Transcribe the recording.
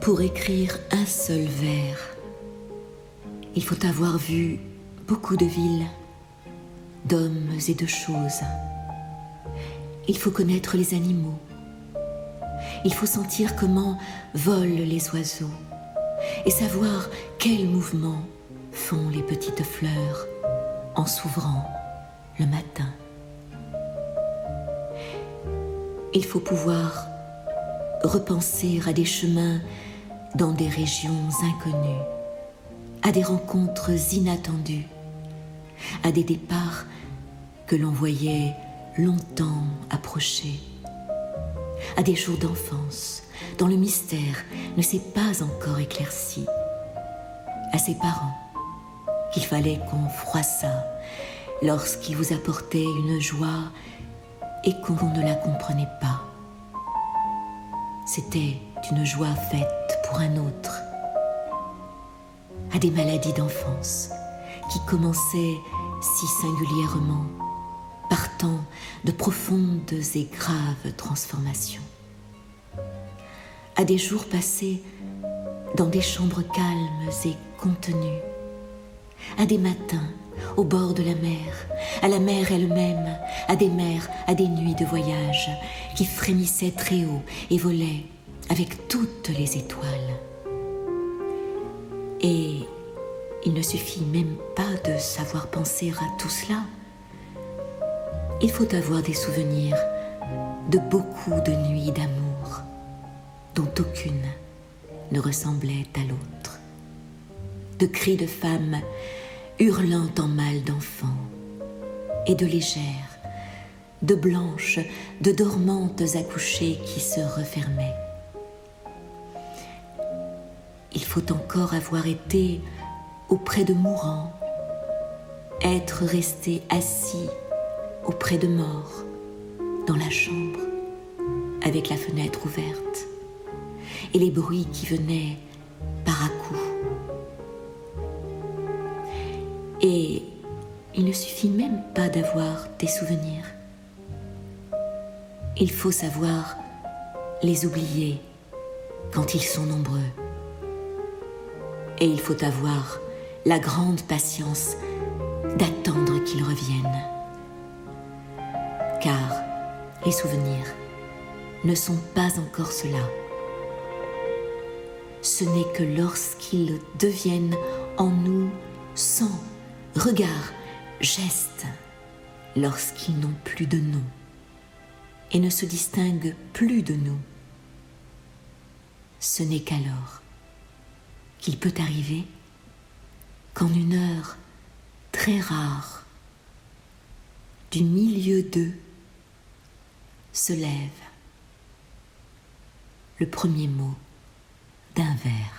Pour écrire un seul vers, il faut avoir vu beaucoup de villes, d'hommes et de choses. Il faut connaître les animaux. Il faut sentir comment volent les oiseaux et savoir quels mouvements font les petites fleurs en s'ouvrant le matin. Il faut pouvoir repenser à des chemins dans des régions inconnues, à des rencontres inattendues, à des départs que l'on voyait longtemps approcher, à des jours d'enfance dont le mystère ne s'est pas encore éclairci, à ses parents qu'il fallait qu'on froissât lorsqu'ils vous apportaient une joie et qu'on ne la comprenait pas. C'était une joie faite pour un autre, à des maladies d'enfance qui commençaient si singulièrement, partant de profondes et graves transformations, à des jours passés dans des chambres calmes et contenues, à des matins au bord de la mer, à la mer elle-même, à des mers, à des nuits de voyage qui frémissaient très haut et volaient avec toutes les étoiles. Et il ne suffit même pas de savoir penser à tout cela. Il faut avoir des souvenirs de beaucoup de nuits d'amour, dont aucune ne ressemblait à l'autre, de cris de femmes hurlant en mal d'enfants, et de légères, de blanches, de dormantes accouchées qui se refermaient. Il faut encore avoir été auprès de mourants, être resté assis auprès de morts, dans la chambre, avec la fenêtre ouverte, et les bruits qui venaient par à-coups. Et il ne suffit même pas d'avoir des souvenirs. Il faut savoir les oublier quand ils sont nombreux. Et il faut avoir la grande patience d'attendre qu'ils reviennent. Car les souvenirs ne sont pas encore cela. Ce n'est que lorsqu'ils deviennent en nous sang, regard, geste, lorsqu'ils n'ont plus de nom et ne se distinguent plus de nous. Ce n'est qu'alors qu'il peut arriver qu'en une heure très rare, du milieu d'eux, se lève le premier mot d'un vers.